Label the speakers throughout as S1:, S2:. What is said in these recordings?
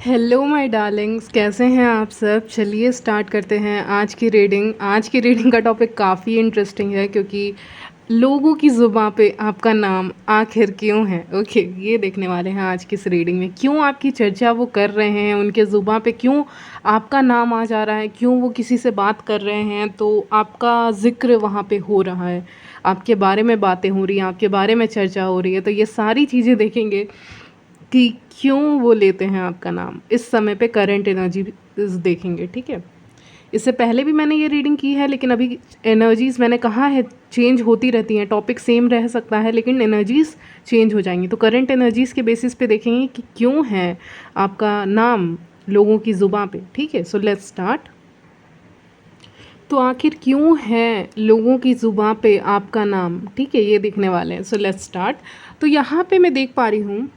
S1: Hello my Darling's, कैसे हैं आप सब। चलिए स्टार्ट करते हैं आज की रीडिंग का टॉपिक काफ़ी इंटरेस्टिंग है क्योंकि लोगों की ज़ुबान पे आपका नाम आखिर क्यों है। ओके, ये देखने वाले हैं आज की इस रीडिंग में क्यों आपकी चर्चा वो कर रहे हैं, उनके ज़ुबान पे क्यों आपका नाम आ जा रहा है, क्यों वो किसी से बात कर रहे हैं तो आपका ज़िक्र वहाँ पे हो रहा है, आपके बारे में बातें हो रही हैं, आपके बारे में चर्चा हो रही है। तो ये सारी चीज़ें देखेंगे कि क्यों वो लेते हैं आपका नाम। इस समय पे करंट एनर्जीज देखेंगे, ठीक है। इससे पहले भी मैंने ये रीडिंग की है, लेकिन अभी एनर्जीज मैंने कहा है चेंज होती रहती हैं। टॉपिक सेम रह सकता है लेकिन एनर्जीज चेंज हो जाएंगी। तो करंट एनर्जीज के बेसिस पे देखेंगे कि क्यों है आपका नाम लोगों की ज़ुबान पे, ठीक है। So let's start. तो आखिर क्यों है लोगों की ज़ुबान पे आपका नाम, ठीक है, ये देखने वाले हैं। So let's start. तो यहाँ पे मैं देख पा रही हूँ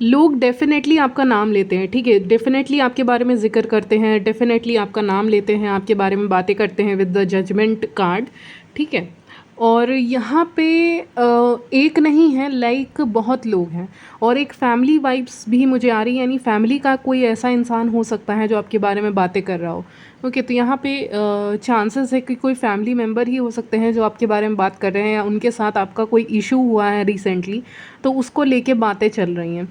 S1: लोग डेफ़िनेटली आपका नाम लेते हैं, ठीक है। डेफ़िनेटली आपके बारे में ज़िक्र करते हैं, डेफ़िनेटली आपका नाम लेते हैं, आपके बारे में बातें करते हैं विद द जजमेंट कार्ड, ठीक है। और यहाँ पे एक नहीं है, लाइक बहुत लोग हैं। और एक फैमिली वाइब्स भी मुझे आ रही है, यानी फैमिली का कोई ऐसा इंसान हो सकता है जो आपके बारे में बातें कर रहा हो। ओके, तो यहाँ पे चांसेस है कि कोई फैमिली मेम्बर ही हो सकते हैं जो आपके बारे में बात कर रहे हैं, या उनके साथ आपका कोई इशू हुआ है रिसेंटली तो उसको लेके बातें चल रही हैं।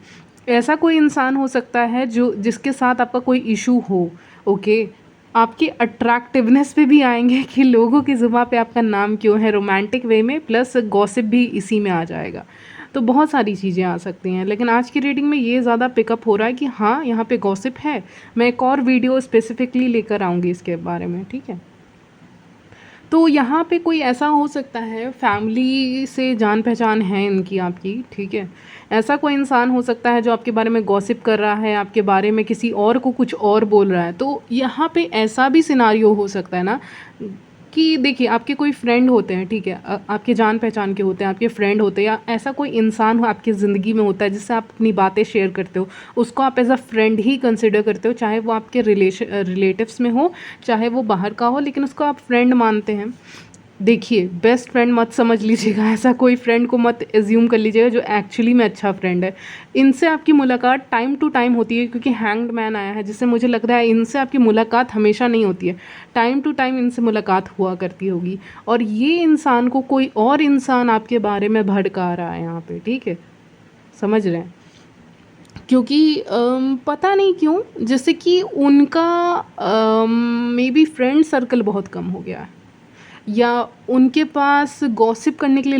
S1: ऐसा कोई इंसान हो सकता है जो जिसके साथ आपका कोई इशू हो। ओके, आपकी अट्रैक्टिवनेस पे भी आएंगे कि लोगों की ज़ुबान पे आपका नाम क्यों है, रोमांटिक वे में, प्लस गॉसिप भी इसी में आ जाएगा। तो बहुत सारी चीज़ें आ सकती हैं, लेकिन आज की रीडिंग में ये ज़्यादा पिकअप हो रहा है कि हाँ, यहाँ पे गॉसिप है। मैं एक और वीडियो स्पेसिफिकली लेकर आऊँगी इसके बारे में, ठीक है। तो यहाँ पे कोई ऐसा हो सकता है, फैमिली से जान पहचान है इनकी आपकी, ठीक है। ऐसा कोई इंसान हो सकता है जो आपके बारे में गॉसिप कर रहा है, आपके बारे में किसी और को कुछ और बोल रहा है। तो यहाँ पे ऐसा भी सिनारियो हो सकता है ना कि देखिए, आपके कोई फ्रेंड होते हैं, ठीक है, आपके जान पहचान के होते हैं, आपके फ्रेंड होते हैं, या ऐसा कोई इंसान हो आपकी ज़िंदगी में होता है जिससे आप अपनी बातें शेयर करते हो, उसको आप एज अ फ्रेंड ही कंसिडर करते हो, चाहे वो आपके रिलेटिव्स में हो, चाहे वो बाहर का हो, लेकिन उसको आप फ्रेंड मानते हैं। देखिए, बेस्ट फ्रेंड मत समझ लीजिएगा, ऐसा कोई फ्रेंड को मत एज्यूम कर लीजिएगा जो एक्चुअली में अच्छा फ्रेंड है। इनसे आपकी मुलाकात टाइम टू टाइम होती है, क्योंकि हैंग्ड मैन आया है, जिससे मुझे लग रहा है इनसे आपकी मुलाकात हमेशा नहीं होती है। टाइम टू टाइम इनसे मुलाकात हुआ करती होगी, और ये इंसान को कोई और इंसान आपके बारे में भड़का रहा है यहाँ पे, ठीक है, समझ रहे हैं। क्योंकि पता नहीं क्यों, जैसे कि उनका मे बी फ्रेंड सर्कल बहुत कम हो गया है, या उनके पास गॉसिप करने के लिए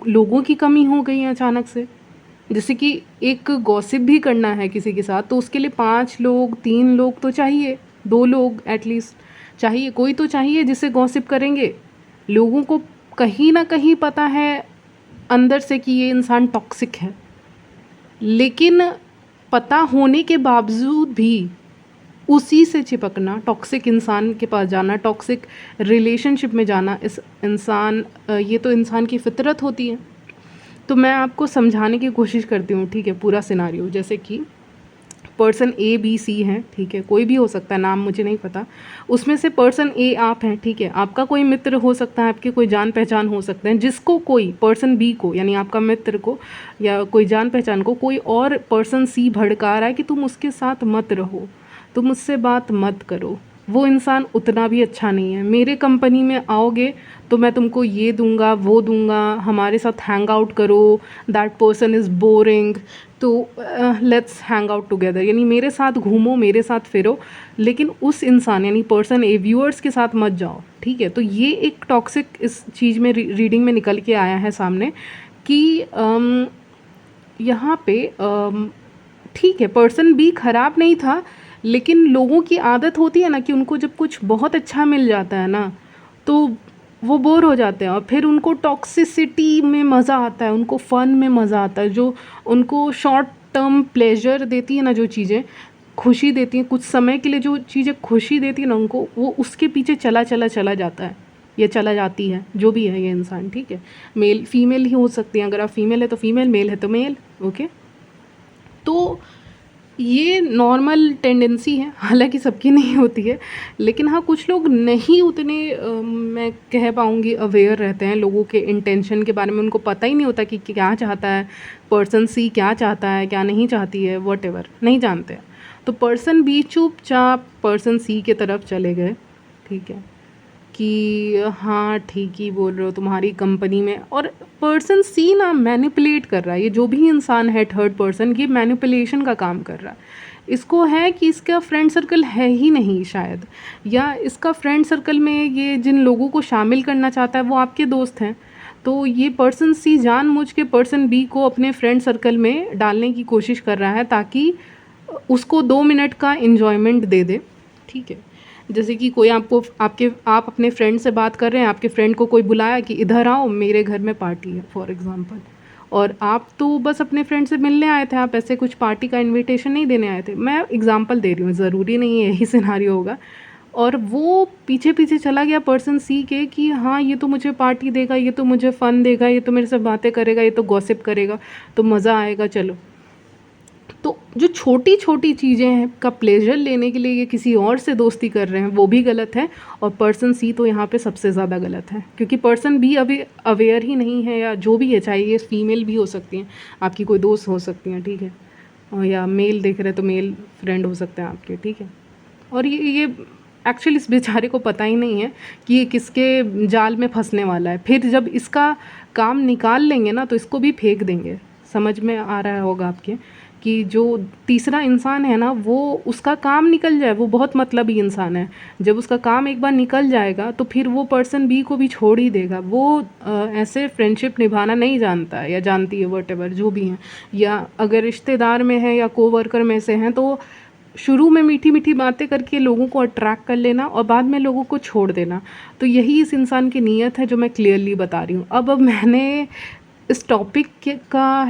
S1: लोगों की कमी हो गई है अचानक से। जैसे कि एक गॉसिप भी करना है किसी के साथ तो उसके लिए 5 लोग, 3 लोग तो चाहिए, 2 लोग एटलीस्ट चाहिए, कोई तो चाहिए जिससे गॉसिप करेंगे। लोगों को कहीं ना कहीं पता है अंदर से कि ये इंसान टॉक्सिक है, लेकिन पता होने के बावजूद भी उसी से चिपकना, टॉक्सिक इंसान के पास जाना, टॉक्सिक रिलेशनशिप में जाना, ये तो इंसान की फितरत होती है। तो मैं आपको समझाने की कोशिश करती हूँ, ठीक है, पूरा सिनारियो। जैसे कि पर्सन ए बी सी हैं, ठीक है, कोई भी हो सकता है, नाम मुझे नहीं पता। उसमें से पर्सन ए आप हैं, ठीक है, आपका कोई मित्र हो सकता है, आपके कोई जान पहचान हो सकते हैं, जिसको कोई पर्सन बी को, यानी आपका मित्र को या कोई जान पहचान को, कोई और पर्सन सी भड़का रहा है कि तुम उसके साथ मत रहो, तुम उससे बात मत करो, वो इंसान उतना भी अच्छा नहीं है, मेरे कंपनी में आओगे तो मैं तुमको ये दूंगा वो दूंगा, हमारे साथ हैंग आउट करो, दैट पर्सन इज़ बोरिंग, तो लेट्स हैंग आउट टुगेदर, यानी मेरे साथ घूमो, मेरे साथ फिरो, लेकिन उस इंसान यानी पर्सन ए व्यूअर्स के साथ मत जाओ, ठीक है। तो ये एक टॉक्सिक इस चीज़ में रीडिंग में निकल के आया है सामने कि यहाँ पे ठीक है, पर्सन बी खराब नहीं था, लेकिन लोगों की आदत होती है ना कि उनको जब कुछ बहुत अच्छा मिल जाता है ना तो वो बोर हो जाते हैं, और फिर उनको टॉक्सिसिटी में मज़ा आता है, उनको फ़न में मज़ा आता है, जो उनको शॉर्ट टर्म प्लेजर देती है ना, जो चीज़ें खुशी देती हैं कुछ समय के लिए, जो चीज़ें खुशी देती है ना उनको, वो उसके पीछे चला जाता है, या चला जाती है, जो भी है ये इंसान, ठीक है। मेल फीमेल ही हो सकती हैं, अगर आप फीमेल है तो फीमेल, मेल है तो मेल, ओके। तो ये नॉर्मल टेंडेंसी है, हालाँकि सबकी नहीं होती है, लेकिन हाँ, कुछ लोग नहीं उतने मैं कह पाऊँगी अवेयर रहते हैं लोगों के इंटेंशन के बारे में। उनको पता ही नहीं होता कि क्या चाहता है पर्सन सी, क्या चाहता है, क्या नहीं चाहती है, व्हाटएवर नहीं जानते हैं। तो पर्सन बी चुपचाप पर्सन सी के तरफ चले गए, ठीक है, कि हाँ ठीक ही बोल रहे हो, तुम्हारी कंपनी में। और पर्सन सी ना मैनिपुलेट कर रहा है, ये जो भी इंसान है थर्ड पर्सन, ये मैनिपुलेशन का काम कर रहा है। इसको है कि इसका फ्रेंड सर्कल है ही नहीं शायद, या इसका फ्रेंड सर्कल में ये जिन लोगों को शामिल करना चाहता है वो आपके दोस्त हैं। तो ये पर्सन सी जानबूझ के पर्सन बी को अपने फ्रेंड सर्कल में डालने की कोशिश कर रहा है ताकि उसको 2 मिनट का इन्जॉयमेंट दे दे, ठीक है। जैसे कि कोई आपको आप अपने फ्रेंड से बात कर रहे हैं, आपके फ्रेंड को कोई बुलाया कि इधर आओ मेरे घर में पार्टी है फॉर एग्ज़ाम्पल, और आप तो बस अपने फ्रेंड से मिलने आए थे, आप ऐसे कुछ पार्टी का इनविटेशन नहीं देने आए थे। मैं एग्ज़ाम्पल दे रही हूँ, ज़रूरी नहीं है यही सिनेरियो होगा। और वो पीछे पीछे चला गया पर्सन सी के कि हाँ ये तो मुझे पार्टी देगा, ये तो मुझे फ़न देगा, ये तो मेरे से बातें करेगा, ये तो गॉसिप करेगा, तो मज़ा आएगा, चलो। तो जो छोटी छोटी चीज़ें हैं का प्लेजर लेने के लिए ये किसी और से दोस्ती कर रहे हैं, वो भी गलत है। और पर्सन सी तो यहाँ पे सबसे ज़्यादा गलत है, क्योंकि पर्सन बी अभी अवेयर ही नहीं है, या जो भी है, चाहे ये फीमेल भी हो सकती हैं, आपकी कोई दोस्त हो सकती हैं, ठीक है, और या मेल देख रहे हैं तो मेल फ्रेंड हो सकते हैं आपके, ठीक है। और ये एक्चुअली इस बेचारे को पता ही नहीं है कि ये किसके जाल में फंसने वाला है। फिर जब इसका काम निकाल लेंगे ना तो इसको भी फेंक देंगे। समझ में आ रहा होगा आपके कि जो तीसरा इंसान है ना, वो उसका काम निकल जाए, वो बहुत मतलबी इंसान है। जब उसका काम एक बार निकल जाएगा तो फिर वो पर्सन बी को भी छोड़ ही देगा। वो ऐसे फ्रेंडशिप निभाना नहीं जानता है, या जानती है, वॉटेवर जो भी हैं, या अगर रिश्तेदार में है या कोवर्कर में से हैं तो शुरू में मीठी मीठी बातें करके लोगों को अट्रैक्ट कर लेना और बाद में लोगों को छोड़ देना। तो यही इस इंसान की नीयत है जो मैं क्लियरली बता रही हूँ। अब मैंने इस टॉपिक का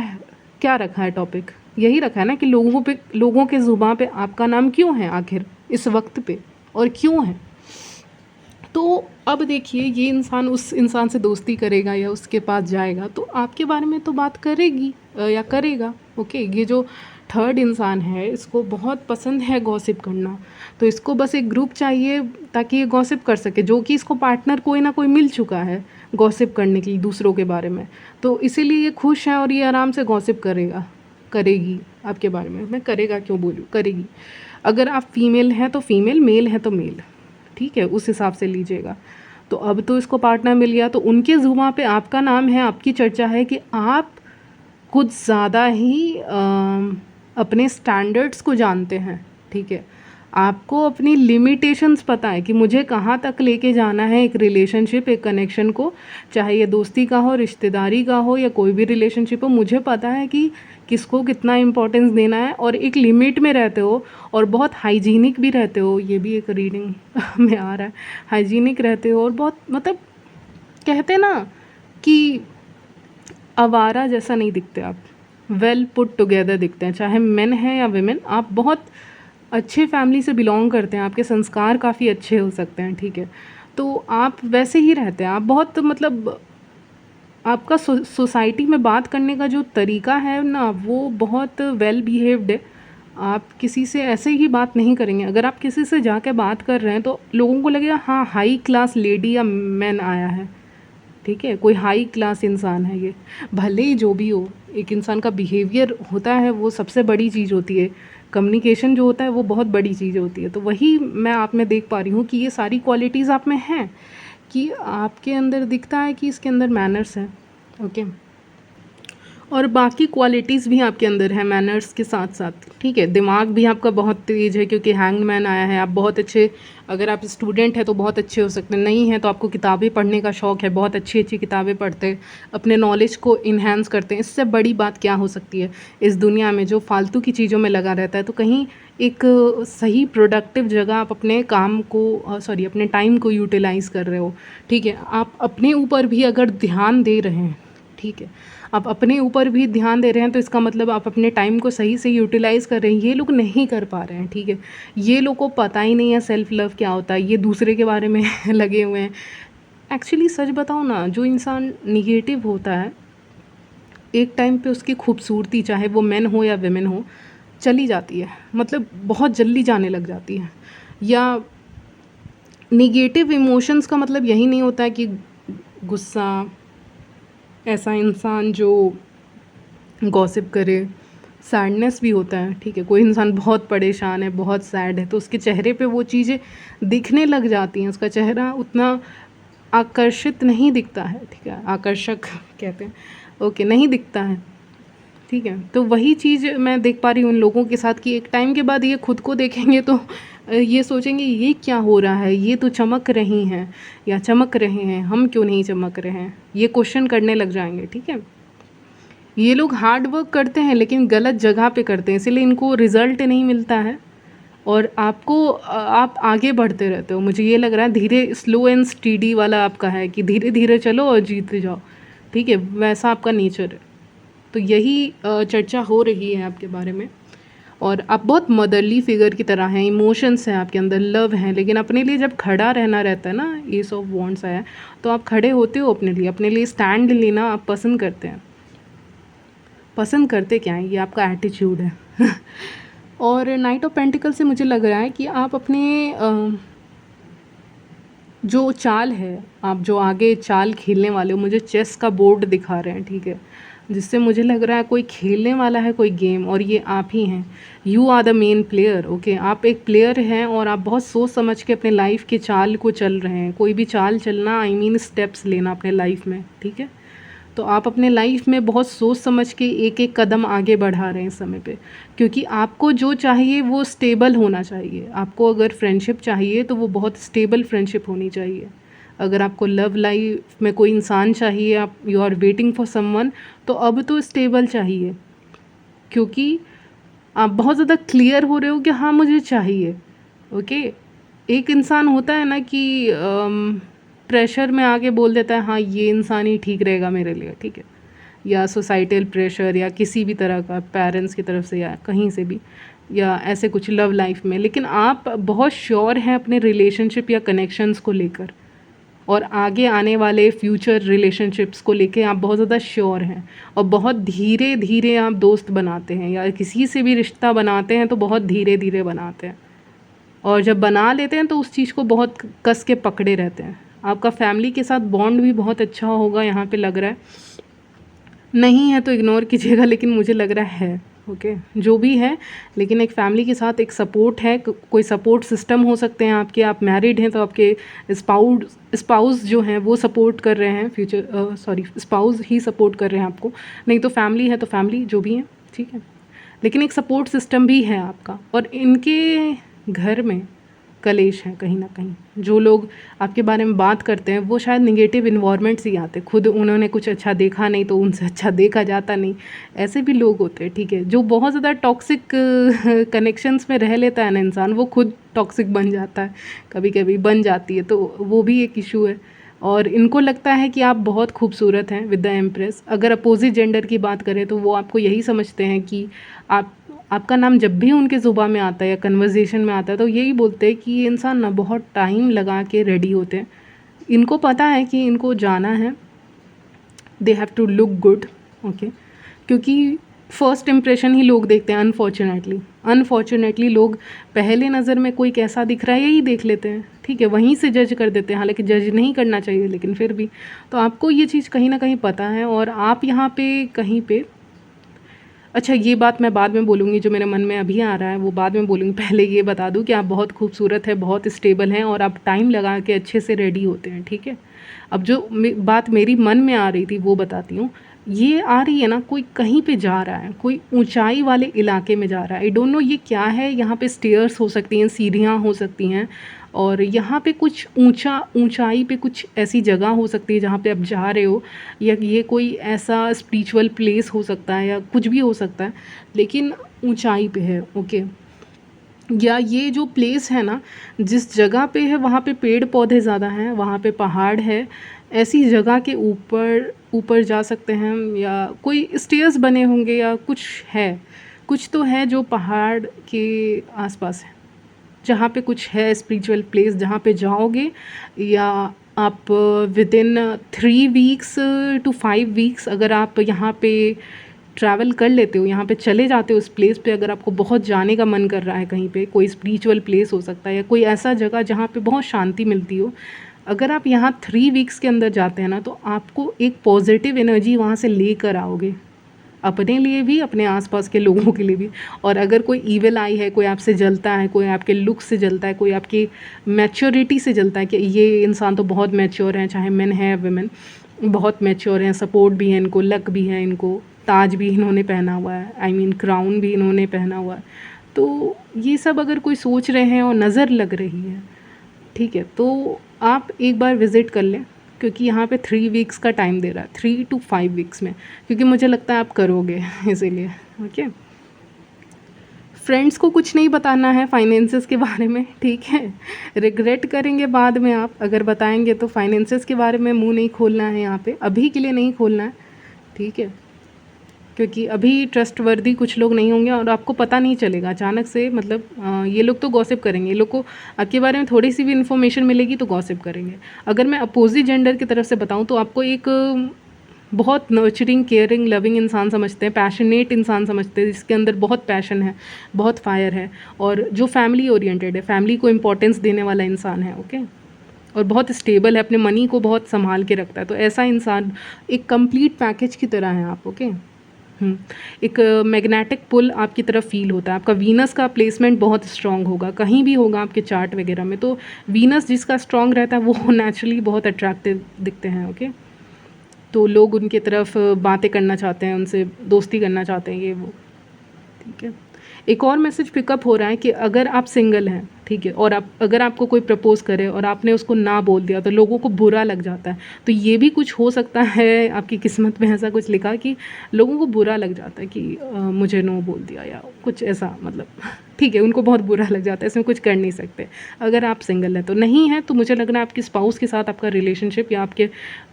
S1: क्या रखा है, टॉपिक यही रखा है ना कि लोगों के ज़ुबान पे आपका नाम क्यों है आखिर इस वक्त पे, और क्यों है। तो अब देखिए, ये इंसान उस इंसान से दोस्ती करेगा या उसके पास जाएगा तो आपके बारे में तो बात करेगी या करेगा, ओके। ये जो थर्ड इंसान है इसको बहुत पसंद है गॉसिप करना, तो इसको बस एक ग्रुप चाहिए ताकि ये गॉसिप कर सके, जो कि इसको पार्टनर कोई ना कोई मिल चुका है गॉसिप करने के लिए दूसरों के बारे में। तो इसीलिए ये खुश है और ये आराम से गॉसिप करेगी आपके बारे में। मैं करेगा क्यों बोलूँ, करेगी। अगर आप फीमेल हैं तो फीमेल, मेल है तो मेल, ठीक है, उस हिसाब से लीजिएगा। तो अब तो इसको पार्टनर मिल गया, तो उनके ज़ुबान पे आपका नाम है, आपकी चर्चा है कि आप कुछ ज़्यादा ही अपने स्टैंडर्ड्स को जानते हैं, ठीक है। आपको अपनी लिमिटेशंस पता है कि मुझे कहाँ तक लेके जाना है एक रिलेशनशिप, एक कनेक्शन को, चाहे ये दोस्ती का हो, रिश्तेदारी का हो, या कोई भी रिलेशनशिप हो। मुझे पता है कि किसको कितना इम्पोर्टेंस देना है, और एक लिमिट में रहते हो और बहुत हाइजीनिक भी रहते हो। ये भी एक रीडिंग में आ रहा है, हाइजीनिक रहते हो और बहुत मतलब कहते ना कि आवारा जैसा नहीं दिखते आप, वेल पुट टुगेदर दिखते हैं। चाहे मेन हैं या विमेन, आप बहुत अच्छे फैमिली से बिलोंग करते हैं, आपके संस्कार काफ़ी अच्छे हो सकते हैं, ठीक है। तो आप वैसे ही रहते हैं, आप बहुत मतलब आपका सोसाइटी में बात करने का जो तरीका है ना वो बहुत वेल बिहेव्ड है। आप किसी से ऐसे ही बात नहीं करेंगे। अगर आप किसी से जाके बात कर रहे हैं तो लोगों को लगेगा हाँ हाई क्लास लेडी या मैन आया है, ठीक है, कोई हाई क्लास इंसान है ये। भले ही जो भी हो, एक इंसान का बिहेवियर होता है वो सबसे बड़ी चीज़ होती है। कम्युनिकेशन जो होता है वो बहुत बड़ी चीज़ होती है। तो वही मैं आप में देख पा रही हूँ कि ये सारी क्वालिटीज़ आप में हैं, कि आपके अंदर दिखता है कि इसके अंदर मैनर्स हैं, ओके। और बाकी क्वालिटीज़ भी आपके अंदर है मैनर्स के साथ साथ, ठीक है। दिमाग भी आपका बहुत तेज़ है क्योंकि हैंगमैन आया है। आप बहुत अच्छे, अगर आप स्टूडेंट हैं तो बहुत अच्छे हो सकते हैं, नहीं हैं तो आपको किताबें पढ़ने का शौक़ है, बहुत अच्छी अच्छी किताबें पढ़ते हैं, अपने नॉलेज को इन्हेंस करते हैं। इससे बड़ी बात क्या हो सकती है इस दुनिया में जो फालतू की चीज़ों में लगा रहता है। तो कहीं एक सही प्रोडक्टिव जगह आप अपने काम को अपने टाइम को यूटिलाइज़ कर रहे हो, ठीक है। आप अपने ऊपर भी अगर ध्यान दे रहे हैं, ठीक है, आप अपने ऊपर भी ध्यान दे रहे हैं तो इसका मतलब आप अपने टाइम को सही से यूटिलाइज़ कर रहे हैं। ये लोग नहीं कर पा रहे हैं, ठीक है। ये लोग को पता ही नहीं है सेल्फ़ लव क्या होता है, ये दूसरे के बारे में लगे हुए हैं। एक्चुअली सच बताऊँ ना, जो इंसान निगेटिव होता है एक टाइम पे उसकी खूबसूरती, चाहे वो मेन हो या विमेन हो, चली जाती है, मतलब बहुत जल्दी जाने लग जाती है। या नेगेटिव इमोशंस का मतलब यही नहीं होता है कि गुस्सा, ऐसा इंसान जो गॉसिप करे। सैडनेस भी होता है, ठीक है, कोई इंसान बहुत परेशान है, बहुत सैड है, तो उसके चेहरे पे वो चीज़ें दिखने लग जाती हैं, उसका चेहरा उतना आकर्षित नहीं दिखता है, ठीक है, आकर्षक कहते हैं, ओके, नहीं दिखता है, ठीक है। तो वही चीज़ मैं देख पा रही हूँ उन लोगों के साथ कि एक टाइम के बाद ये खुद को देखेंगे तो ये सोचेंगे ये क्या हो रहा है, ये तो चमक रही हैं या चमक रहे हैं, हम क्यों नहीं चमक रहे हैं, ये क्वेश्चन करने लग जाएंगे, ठीक है। ये लोग हार्ड वर्क करते हैं लेकिन गलत जगह पे करते हैं, इसीलिए इनको रिज़ल्ट नहीं मिलता है और आपको आप आगे बढ़ते रहते हो। मुझे ये लग रहा है धीरे, स्लो एंड स्टीडी वाला आपका है कि धीरे धीरे चलो और जीतते जाओ, ठीक है, वैसा आपका नेचर है। तो यही चर्चा हो रही है आपके बारे में। और आप बहुत मदरली फिगर की तरह हैं, इमोशंस हैं आपके अंदर, लव हैं, लेकिन अपने लिए जब खड़ा रहना रहता है ना, एस ऑफ वॉन्ड्स आया, तो आप खड़े होते हो अपने लिए स्टैंड लेना आप पसंद करते हैं। पसंद करते क्या है, ये आपका एटीट्यूड है। और नाइट ऑफ पेंटिकल से मुझे लग रहा है कि आप अपने जो चाल है, आप जो आगे चाल खेलने वाले हो, मुझे चेस का बोर्ड दिखा रहे हैं, ठीक है, जिससे मुझे लग रहा है कोई खेलने वाला है कोई गेम और ये आप ही हैं। You are the main player, okay, आप एक प्लेयर हैं और आप बहुत सोच समझ के अपने लाइफ के चाल को चल रहे हैं। कोई भी चाल चलना, आई मीन स्टेप्स लेना अपने लाइफ में, ठीक है। तो आप अपने लाइफ में बहुत सोच समझ के एक एक कदम आगे बढ़ा रहे हैं इस समय पे, क्योंकि आपको जो चाहिए वो स्टेबल होना चाहिए। आपको अगर फ्रेंडशिप चाहिए तो वो बहुत स्टेबल फ्रेंडशिप होनी चाहिए। अगर आपको लव लाइफ में कोई इंसान चाहिए, आप you are waiting for someone, तो अब तो स्टेबल चाहिए, क्योंकि आप बहुत ज़्यादा क्लियर हो रहे हो कि हाँ मुझे चाहिए, ओके। एक इंसान होता है ना कि प्रेशर में आके बोल देता है हाँ ये इंसान ही ठीक रहेगा मेरे लिए, ठीक है, या सोसाइटल प्रेशर या किसी भी तरह का, पेरेंट्स की तरफ से या कहीं से भी, या ऐसे कुछ लव लाइफ में। लेकिन आप बहुत श्योर हैं अपने रिलेशनशिप या कनेक्शंस को लेकर, और आगे आने वाले फ्यूचर रिलेशनशिप्स को लेके आप बहुत ज़्यादा श्योर हैं, और बहुत धीरे धीरे आप दोस्त बनाते हैं या किसी से भी रिश्ता बनाते हैं तो बहुत धीरे धीरे बनाते हैं, और जब बना लेते हैं तो उस चीज़ को बहुत कस के पकड़े रहते हैं। आपका फैमिली के साथ बॉन्ड भी बहुत अच्छा होगा, यहाँ पे लग रहा है, नहीं है तो इग्नोर कीजिएगा, लेकिन मुझे लग रहा है, ओके, जो भी है, लेकिन एक फैमिली के साथ एक सपोर्ट है, कोई सपोर्ट सिस्टम हो सकते हैं आपके, आप मैरिड हैं तो आपके स्पाउस जो हैं वो सपोर्ट कर रहे हैं, फ्यूचर सॉरी स्पाउस ही सपोर्ट कर रहे हैं आपको, नहीं तो फैमिली है तो फैमिली जो भी है, ठीक है, लेकिन एक सपोर्ट सिस्टम भी है आपका। और इनके घर में कलेश है कहीं ना कहीं। जो लोग आपके बारे में बात करते हैं वो शायद निगेटिव इन्वायरमेंट से ही आते, खुद उन्होंने कुछ अच्छा देखा नहीं तो उनसे अच्छा देखा जाता नहीं, ऐसे भी लोग होते हैं, ठीक है। जो बहुत ज़्यादा टॉक्सिक कनेक्शंस में रह लेता है ना इंसान, वो खुद टॉक्सिक बन जाता है, कभी कभी बन जाती है, तो वो भी एक इशू है। और इनको लगता है कि आप बहुत खूबसूरत हैं विद द एम्प्रेस। अगर अपोजिट जेंडर की बात करें तो वो आपको यही समझते हैं कि आपका नाम जब भी उनके ज़ुबान में आता है या कन्वर्जेशन में आता है तो यही बोलते हैं कि ये इंसान ना बहुत टाइम लगा के रेडी होते हैं। इनको पता है कि इनको जाना है, they have to look good, okay, क्योंकि फर्स्ट इम्प्रेशन ही लोग देखते हैं। अनफॉर्चुनेटली लोग पहले नज़र में कोई कैसा दिख रहा है यही देख लेते हैं, ठीक है, वहीं से जज कर देते हैं, हालांकि जज नहीं करना चाहिए लेकिन फिर भी। तो आपको ये चीज़ कहीं ना कहीं पता है, और आप यहाँ पे कहीं पे, अच्छा ये बात मैं बाद में बोलूँगी, जो मेरे मन में अभी आ रहा है वो बाद में बोलूँगी, पहले ये बता दूँ कि आप बहुत खूबसूरत है, बहुत स्टेबल हैं, और आप टाइम लगा के अच्छे से रेडी होते हैं, ठीक है। अब जो बात मेरी मन में आ रही थी वो बताती हूँ। ये आ रही है ना, कोई कहीं पे जा रहा है, कोई ऊंचाई वाले इलाके में जा रहा है, आई डोंट नो ये क्या है। यहाँ पे स्टेयर्स हो सकती हैं, सीढ़ियाँ हो सकती हैं, और यहाँ पे कुछ ऊंचाई पे कुछ ऐसी जगह हो सकती है जहाँ पे आप जा रहे हो, या ये कोई ऐसा स्पिरिचुअल प्लेस हो सकता है या कुछ भी हो सकता है, लेकिन ऊंचाई पे है, ओके। या ये जो प्लेस है ना, जिस जगह पे है वहाँ पे पेड़ पौधे ज़्यादा हैं, वहाँ पे पहाड़ है, ऐसी जगह के ऊपर ऊपर जा सकते हैं, या कोई स्टेयर्स बने होंगे या कुछ है, कुछ तो है जो पहाड़ के आसपास है, जहाँ पे कुछ है स्पिरिचुअल प्लेस जहाँ पे जाओगे। या आप विदिन 3 वीक्स to 5 वीक्स अगर आप यहाँ पे ट्रैवल कर लेते हो, यहाँ पे चले जाते हो उस प्लेस पे, अगर आपको बहुत जाने का मन कर रहा है कहीं पे, कोई स्पिरिचुअल प्लेस हो सकता है या कोई ऐसा जगह जहाँ पे बहुत शांति मिलती हो, अगर आप यहाँ 3 वीक्स के अंदर जाते हैं ना, तो आपको एक पॉजिटिव एनर्जी वहाँ से लेकर आओगे, अपने लिए भी, अपने आसपास के लोगों के लिए भी। और अगर कोई ईविल आई है, कोई आपसे जलता है, कोई आपके लुक से जलता है, कोई आपकी मैच्योरिटी से जलता है कि ये इंसान तो बहुत मैच्योर हैं, चाहे मेन है वुमेन, बहुत मैच्योर हैं, सपोर्ट भी है इनको, लक भी है इनको, ताज भी इन्होंने पहना हुआ है, आई मीन क्राउन भी इन्होंने पहना हुआ है, तो ये सब अगर कोई सोच रहे हैं और नज़र लग रही है, ठीक है, तो आप एक बार विज़िट कर लें, क्योंकि यहाँ पे 3 वीक्स का टाइम दे रहा है, 3 to 5 वीक्स में, क्योंकि मुझे लगता है आप करोगे इसीलिए। ओके, फ्रेंड्स को कुछ नहीं बताना है फाइनेंसेस के बारे में, ठीक है, रिग्रेट करेंगे बाद में आप अगर बताएंगे तो। फाइनेंसेस के बारे में मुंह नहीं खोलना है यहाँ पे, अभी के लिए नहीं खोलना है, ठीक है, क्योंकि अभी ट्रस्टवर्दी कुछ लोग नहीं होंगे और आपको पता नहीं चलेगा अचानक से, मतलब ये लोग तो गॉसिप करेंगे, ये लोग को आपके बारे में थोड़ी सी भी इन्फॉर्मेशन मिलेगी तो गॉसिप करेंगे। अगर मैं अपोजिट जेंडर की तरफ से बताऊं तो आपको एक बहुत नर्चरिंग, केयरिंग, लविंग इंसान समझते हैं, पैशनेट इंसान समझते हैं, जिसके अंदर बहुत पैशन है, बहुत फायर है, और जो फैमिली ओरिएंटेड है, फैमिली को इम्पोर्टेंस देने वाला इंसान है। ओके, और बहुत स्टेबल है, अपने मनी को बहुत संभाल के रखता है, तो ऐसा इंसान एक कंप्लीट पैकेज की तरह है आप। ओके, एक मैग्नेटिक पुल आपकी तरफ फील होता है, आपका वीनस का प्लेसमेंट बहुत स्ट्रांग होगा, कहीं भी होगा आपके चार्ट वगैरह में, तो वीनस जिसका स्ट्रांग रहता है वो नेचुरली बहुत अट्रैक्टिव दिखते हैं। ओके, तो लोग उनके तरफ बातें करना चाहते हैं, उनसे दोस्ती करना चाहते हैं, ये वो, ठीक है। एक और मैसेज पिकअप हो रहा है कि अगर आप सिंगल हैं, ठीक है, और आप, अगर आपको कोई प्रपोज़ करे और आपने उसको ना बोल दिया तो लोगों को बुरा लग जाता है, तो ये भी कुछ हो सकता है, आपकी किस्मत में ऐसा कुछ लिखा कि लोगों को बुरा लग जाता है कि मुझे नो बोल दिया या कुछ ऐसा, मतलब ठीक है, उनको बहुत बुरा लग जाता है, इसमें कुछ कर नहीं सकते। अगर आप सिंगल हैं तो, नहीं है तो मुझे लग रहा है आपके स्पाउस के साथ आपका रिलेशनशिप या आपके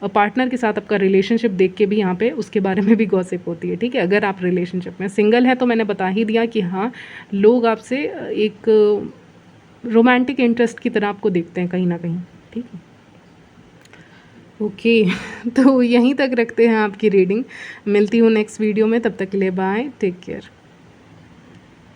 S1: पार्टनर के साथ आपका रिलेशनशिप देख के भी यहाँ पे उसके बारे में भी गॉसिप होती है, ठीक है। अगर आप रिलेशनशिप में, सिंगल है तो मैंने बता ही दिया कि हाँ, लोग आपसे एक रोमांटिक इंटरेस्ट की तरह आपको देखते हैं कहीं ना कहीं, ठीक है। ओके तो यहीं तक रखते हैं आपकी रीडिंग, मिलती हूँ नेक्स्ट वीडियो में, तब तक के लिए बाय, टेक केयर।